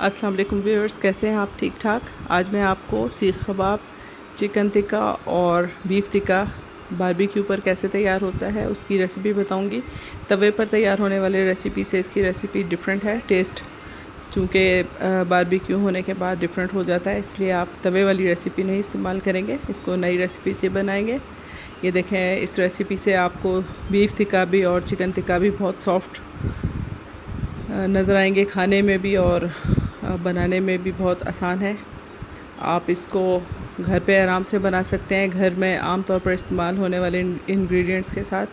अस्सलाम वालेकुम व्यूअर्स, कैसे हैं आप? ठीक ठाक। आज मैं आपको सीख कबाब, चिकन टिक्का और बीफ टिक्का बारबेक्यू पर कैसे तैयार होता है उसकी रेसिपी बताऊंगी। तवे पर तैयार होने वाले रेसिपी से इसकी रेसिपी डिफरेंट है। टेस्ट चूँकि बारबेक्यू होने के बाद डिफरेंट हो जाता है, इसलिए आप तवे वाली रेसिपी नहीं इस्तेमाल करेंगे, इसको नई रेसिपी से बनाएंगे। ये देखें, इस रेसिपी से आपको बीफ टिक्का भी और चिकन टिक्का भी बहुत सॉफ्ट नज़र आएंगे, खाने में भी और बनाने में भी बहुत आसान है। आप इसको घर पे आराम से बना सकते हैं, घर में आम तौर पर इस्तेमाल होने वाले इंग्रेडिएंट्स के साथ।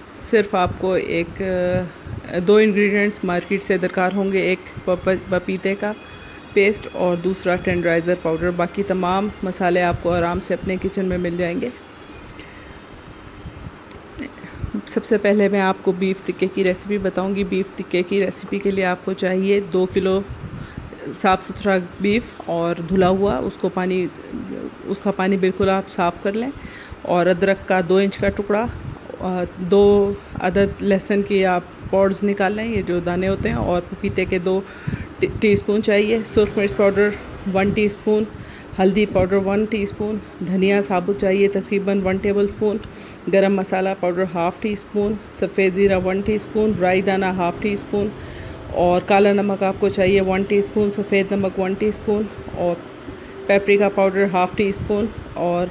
सिर्फ आपको दो इंग्रेडिएंट्स मार्केट से दरकार होंगे, एक पपीते का पेस्ट और दूसरा टेंडराइज़र पाउडर। बाकी तमाम मसाले आपको आराम से अपने किचन में मिल जाएंगे। सबसे पहले मैं आपको बीफ टिक्के की रेसिपी बताऊंगी। बीफ टिक्के की रेसिपी के लिए आपको चाहिए 2 किलो साफ़ सुथरा बीफ और धुला हुआ, उसका पानी बिल्कुल आप साफ़ कर लें। और अदरक का 2 इंच का टुकड़ा, 2 अदद लहसुन की आप पॉड्स निकाल लें, ये जो दाने होते हैं। और पपीते के 2 टीस्पून चाहिए। सुरख मिर्च पाउडर 1 टीस्पून, हल्दी पाउडर 1 टीस्पून, धनिया साबुत चाहिए तकरीबन 1 टेबलस्पून, गरम मसाला पाउडर 1/2 टीस्पून, सफ़ेद ज़ीरा 1 टीस्पून, राई दाना 1/2 टीस्पून और काला नमक आपको चाहिए 1 टीस्पून, सफ़ेद नमक 1 टीस्पून और पेपरिका पाउडर 1/2 टीस्पून और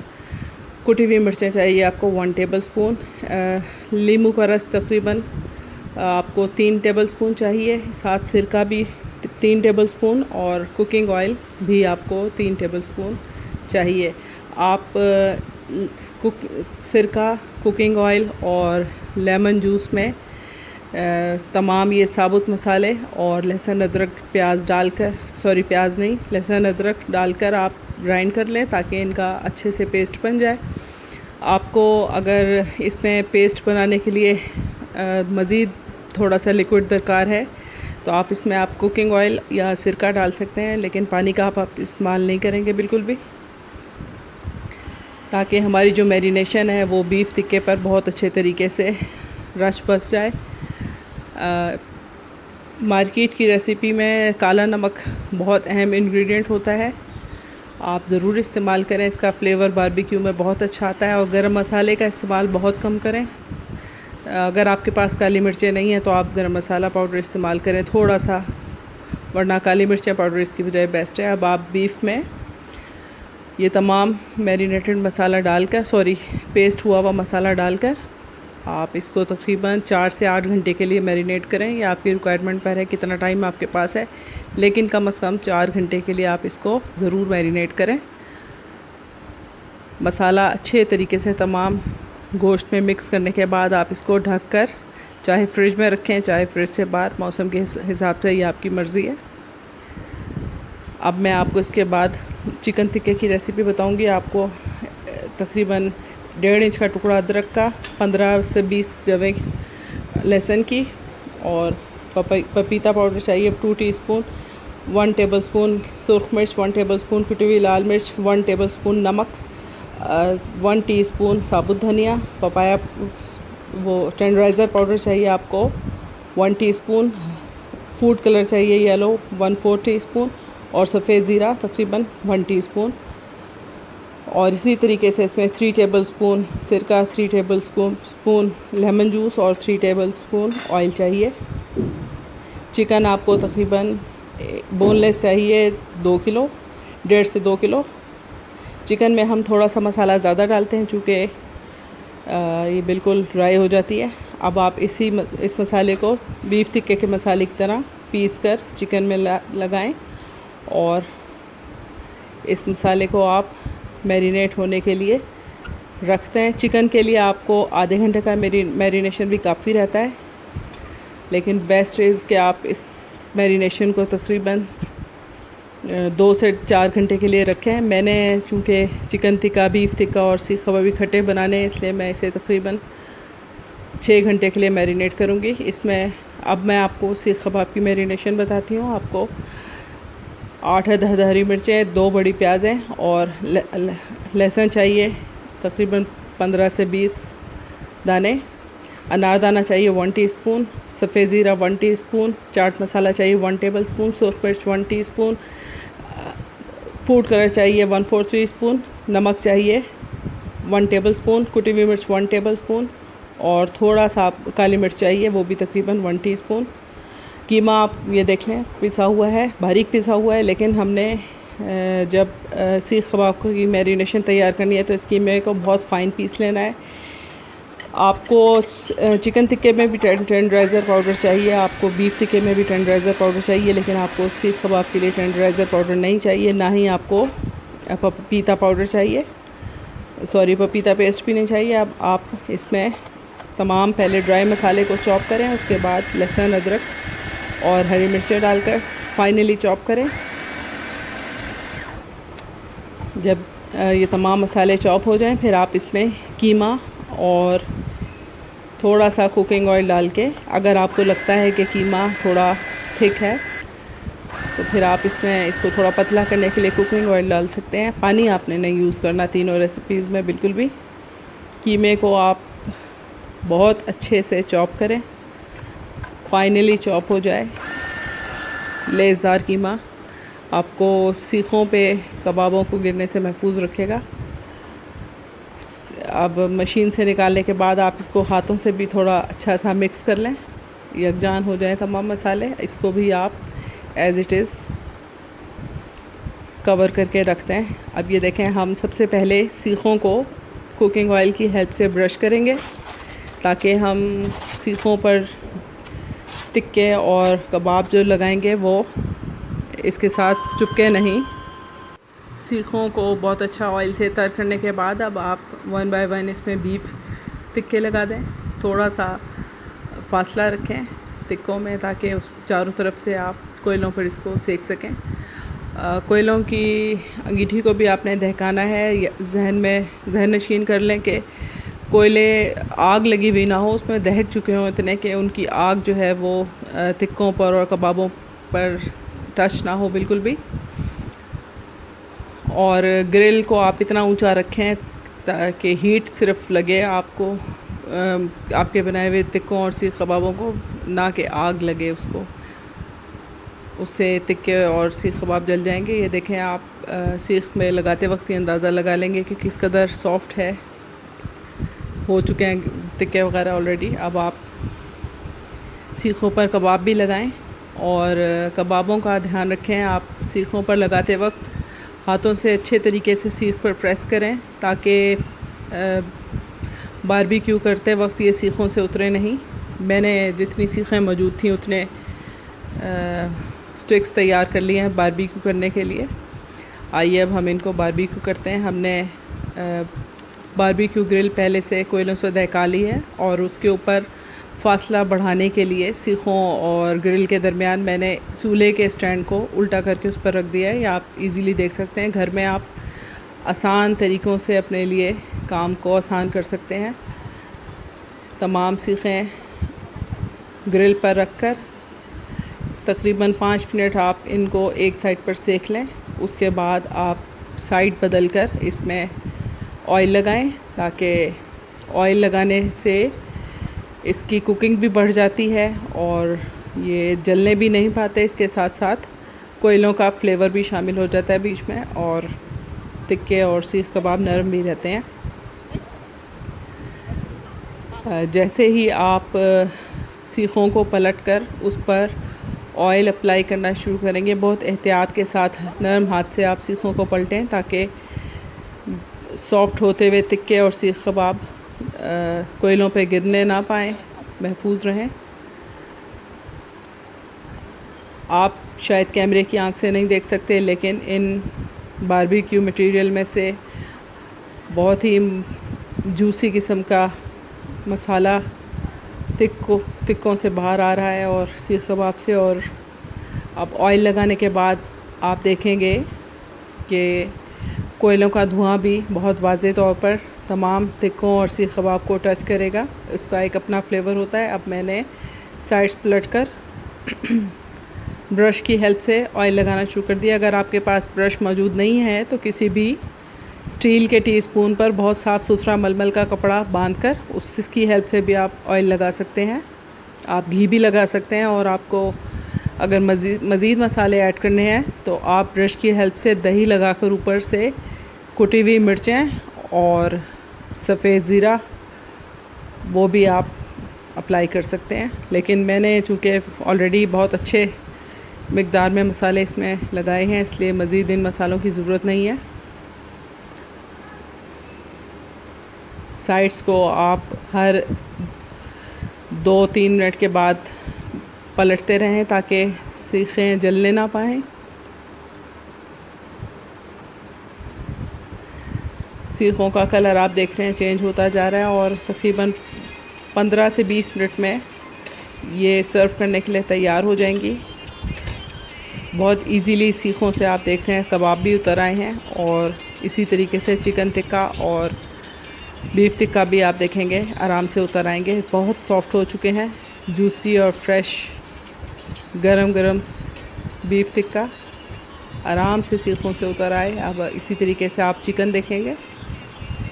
कुटी हुई मिर्चें चाहिए आपको 1 टेबलस्पून। नींबू का रस तकरीबन आपको 3 टेबलस्पून चाहिए, साथ सिरका भी 3 टेबलस्पून और कुकिंग ऑयल भी आपको 3 टेबलस्पून चाहिए। आप सिरका, कुकिंग ऑयल और लेमन जूस में तमाम ये साबुत मसाले और लहसुन अदरक प्याज डालकर, प्याज नहीं, लहसुन अदरक डालकर आप ग्राइंड कर लें ताकि इनका अच्छे से पेस्ट बन जाए। आपको अगर इसमें पेस्ट बनाने के लिए मज़ीद थोड़ा सा लिक्विड दरकार है तो आप इसमें कुकिंग ऑयल या सिरका डाल सकते हैं, लेकिन पानी का आप इस्तेमाल नहीं करेंगे बिल्कुल भी, ताकि हमारी जो मैरिनेशन है वो बीफ टिक्के पर बहुत अच्छे तरीके से रच बस जाए। मार्केट की रेसिपी में काला नमक बहुत अहम इंग्रेडिएंट होता है, आप ज़रूर इस्तेमाल करें, इसका फ्लेवर बारबेक्यू में बहुत अच्छा आता है। और गरम मसाले का इस्तेमाल बहुत कम करें। अगर आपके पास काली मिर्चें नहीं हैं तो आप गरम मसाला पाउडर इस्तेमाल करें थोड़ा सा, वरना काली मिर्चें पाउडर इसकी बजाय बेस्ट है। अब आप बीफ में ये तमाम मैरिनेटेड मसाला डालकर, पेस्ट हुआ हुआ मसाला डालकर आप इसको तकरीबन 4 से 8 घंटे के लिए मैरिनेट करें। या आपकी रिक्वायरमेंट पर है कितना टाइम आपके पास है, लेकिन कम से कम 4 घंटे के लिए आप इसको ज़रूर मैरिनेट करें। मसाला अच्छे तरीके से तमाम गोश्त में मिक्स करने के बाद आप इसको ढककर चाहे फ्रिज में रखें चाहे फ्रिज से बाहर, मौसम के हिसाब से ये आपकी मर्ज़ी है। अब मैं आपको इसके बाद चिकन टिक्के की रेसिपी बताऊंगी। आपको तकरीबन 1.5 इंच का टुकड़ा अदरक का, 15 से 20 जवें लहसुन की और पपीता पाउडर चाहिए 2 टीस्पून, 1 टेबलस्पून सुरख मिर्च, 1 टेबलस्पून कुटी हुई लाल मिर्च, 1 टेबलस्पून नमक, 1 टीस्पून साबुत धनिया, पपाया टेंडराइज़र पाउडर चाहिए आपको 1 टीस्पून, फूड कलर चाहिए येलो 1/4 टीस्पून और सफ़ेद ज़ीरा तकरीबन 1 टीस्पून। और इसी तरीके से इसमें 3 टेबलस्पून सिरका, 3 टेबलस्पून लेमन जूस और 3 टेबलस्पून ऑयल चाहिए। चिकन आपको तकरीबन बोनलेस चाहिए 2 किलो, 1.5 से 2 किलो। चिकन में हम थोड़ा सा मसाला ज़्यादा डालते हैं चूँकि ये बिल्कुल ड्राई हो जाती है। अब आप इस मसाले को बीफ टिक्के के मसाले की तरह पीस कर चिकन में लगाएं और इस मसाले को आप मैरिनेट होने के लिए रखते हैं। चिकन के लिए आपको आधे घंटे का मैरिनेशन भी काफ़ी रहता है, लेकिन बेस्ट इज़ कि आप इस मैरिनेशन को तकरीबन 2 से 4 घंटे के लिए रखें। मैंने चूँकि चिकन टिक्का, बीफ टिक्का और सीख कबाबी खट्टे बनाने हैं, इसलिए मैं इसे तकरीबन 6 घंटे के लिए मैरिनेट करूँगी। इसमें अब मैं आपको सीख कबाब की मैरिनेशन बताती हूँ। आपको 8-10 हरी मिर्चें, 2 बड़ी प्याज़ें और लहसुन चाहिए तकरीबन 15 से 20 दाने। अनारदाना चाहिए 1 टीस्पून, सफ़ेद ज़ीरा 1 टीस्पून, चाट मसाला चाहिए 1 टेबलस्पून, सुरख मिर्च 1 टीस्पून, फूड कलर चाहिए 1/4 टीस्पून, नमक चाहिए 1 टेबलस्पून, कुटी हुई मिर्च 1 टेबलस्पून और थोड़ा सा काली मिर्च चाहिए, वो भी तकरीबन 1 टीस्पून। कीमा आप ये देख लें पिसा हुआ है, बारीक पिसा हुआ है, लेकिन हमने जब सीख कबाब की मैरिनेशन तैयार करनी है तो इस कीमे को बहुत फ़ाइन पीस लेना है। आपको चिकन टिक्के में भी टेंडराइज़र पाउडर चाहिए, आपको बीफ टिक्के में भी टेंडराइज़र पाउडर चाहिए, लेकिन आपको सीख कबाब के लिए टेंडराइज़र पाउडर नहीं चाहिए, ना ही आपको पपीता पाउडर चाहिए, पपीता पेस्ट भी नहीं चाहिए। अब आप इसमें तमाम पहले ड्राई मसाले को चॉप करें, उसके बाद लहसुन, अदरक और हरी मिर्चें डालकर फाइनली चॉप करें। जब ये तमाम मसाले चॉप हो जाएं, फिर आप इसमें कीमा और थोड़ा सा कुकिंग ऑयल डाल के, अगर आपको लगता है कि कीमा थोड़ा थिक है तो फिर आप इसमें इसको थोड़ा पतला करने के लिए कुकिंग ऑयल डाल सकते हैं। पानी आपने नहीं यूज़ करना तीनों रेसिपीज़ में बिल्कुल भी। कीमे को आप बहुत अच्छे से चॉप करें, फाइनली चॉप हो जाए। लेज़दार कीमा आपको सीखों पे कबाबों को गिरने से महफूज रखेगा। अब मशीन से निकालने के बाद आप इसको हाथों से भी थोड़ा अच्छा सा मिक्स कर लें, यकजान हो जाए तमाम मसाले। इसको भी आप एज़ इट इज़ कवर करके रखते हैं। अब ये देखें, हम सबसे पहले सीखों को कुकिंग ऑयल की हेल्प से ब्रश करेंगे ताकि हम सीखों पर टिक्के और कबाब जो लगाएंगे वो इसके साथ चिपके नहीं। सीखों को बहुत अच्छा ऑयल से तर करने के बाद अब आप 1 बाय 1 इसमें बीफ टिक्के लगा दें। थोड़ा सा फासला रखें टिक्कों में ताकि उस चारों तरफ से आप कोयलों पर इसको सेक सकें। कोयलों की अंगीठी को भी आपने दहकाना है। जहन नशीन कर लें कि कोयले आग लगी हुई ना हो, उसमें दहक चुके हों इतने कि उनकी आग जो है वो टिक्कों पर और कबाबों पर टच ना हो बिल्कुल भी। और ग्रिल को आप इतना ऊंचा रखें ताकि हीट सिर्फ लगे आपको आपके बनाए हुए टिक्कों और सीख कबाबों को, ना कि आग लगे उसको। उससे टिक्के और सीख कबाब जल जाएंगे। ये देखें आप सीख में लगाते वक्त ही अंदाज़ा लगा लेंगे कि किस कदर सॉफ्ट है, हो चुके हैं टिक्के वगैरह ऑलरेडी। अब आप सीखों पर कबाब भी लगाएं और कबाबों का ध्यान रखें। आप सीखों पर लगाते वक्त हाथों से अच्छे तरीके से सीख पर प्रेस करें ताकि बारबेक्यू करते वक्त ये सीखों से उतरे नहीं। मैंने जितनी सीखें मौजूद थी उतने स्टिक्स तैयार कर लिए हैं बारबेक्यू करने के लिए। आइए अब हम इनको बारबेक्यू करते हैं। हमने बारबेक्यू ग्रिल पहले से कोयलों से दहका ली है और उसके ऊपर फासला बढ़ाने के लिए सीखों और ग्रिल के दरमियान मैंने चूल्हे के स्टैंड को उल्टा करके उस पर रख दिया है। या आप इजीली देख सकते हैं, घर में आप आसान तरीक़ों से अपने लिए काम को आसान कर सकते हैं। तमाम सीखें ग्रिल पर रखकर तकरीबन 5 मिनट आप इनको एक साइड पर सेक लें। उसके बाद आप साइड बदल कर इसमें ऑयल लगाएं ताकि ऑयल लगाने से इसकी कुकिंग भी बढ़ जाती है और ये जलने भी नहीं पाते। इसके साथ साथ कोयलों का फ्लेवर भी शामिल हो जाता है बीच में और टिक्के और सीख कबाब नरम भी रहते हैं। जैसे ही आप सीखों को पलटकर उस पर ऑयल अप्लाई करना शुरू करेंगे, बहुत एहतियात के साथ नरम हाथ से आप सीखों को पलटें ताकि सॉफ्ट होते हुए टिक्के और सीख कबाब कोयलों पे गिरने ना पाएँ, महफूज रहें। आप शायद कैमरे की आंख से नहीं देख सकते, लेकिन इन बारबेक्यू मटेरियल में से बहुत ही जूसी किस्म का मसाला टिक्कों से बाहर आ रहा है और सीख कबाब से। और अब ऑयल लगाने के बाद आप देखेंगे कि कोयलों का धुआं भी बहुत वाज़े तौर पर तमाम टिक्कों और सीख कबाब को टच करेगा। उसका एक अपना फ्लेवर होता है। अब मैंने साइड्स पलट कर ब्रश की हेल्प से ऑयल लगाना शुरू कर दिया। अगर आपके पास ब्रश मौजूद नहीं है तो किसी भी स्टील के टीस्पून पर बहुत साफ़ सुथरा मलमल का कपड़ा बांधकर उसकी हेल्प से भी आप ऑयल लगा सकते हैं। आप घी भी लगा सकते हैं, और आपको अगर मज़ीद मसाले ऐड करने हैं तो आप ब्रश की हेल्प से दही लगाकर ऊपर से कुटी हुई मिर्चें और सफ़ेद ज़ीरा वो भी आप अप्लाई कर सकते हैं। लेकिन मैंने चूँकि ऑलरेडी बहुत अच्छे मिक़दार में मसाले इसमें लगाए हैं, इसलिए मज़ीद इन मसालों की ज़रूरत नहीं है। साइड्स को आप हर 2-3 मिनट के बाद पलटते रहें ताकि सीखें जलने ना पाएँ। सीखों का कलर आप देख रहे हैं चेंज होता जा रहा है, और तकरीबन 15 से 20 मिनट में ये सर्व करने के लिए तैयार हो जाएंगी। बहुत इजीली सीखों से आप देख रहे हैं कबाब भी उतर आए हैं, और इसी तरीके से चिकन टिक्का और बीफ टिक्का भी आप देखेंगे आराम से उतर आएंगे। बहुत सॉफ्ट हो चुके हैं, जूसी और फ्रेश गरम गरम बीफ टिक्का आराम से सीखों से उतर आए। अब इसी तरीके से आप चिकन देखेंगे,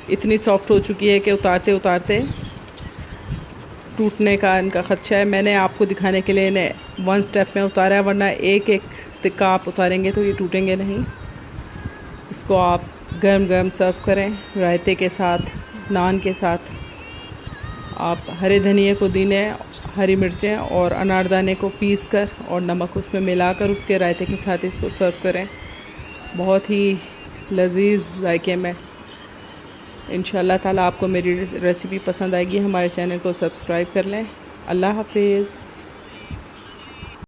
इतनी सॉफ्ट हो चुकी है कि उतारते उतारते टूटने का इनका ख़दशा है। मैंने आपको दिखाने के लिए इन्हें 1 स्टेप में उतारा है, वरना एक एक टिक्का आप उतारेंगे तो ये टूटेंगे नहीं। इसको आप गरम गरम सर्व करें रायते के साथ, नान के साथ। आप हरे धनिए, पुदीने, हरी मिर्चें और अनारदाने को पीस कर और नमक उसमें मिलाकर उसके रायते के साथ इसको सर्व करें। बहुत ही लजीज जायके में। इंशाअल्लाह ताला आपको मेरी रेसिपी पसंद आएगी। हमारे चैनल को सब्सक्राइब कर लें। अल्लाह हाफिज़।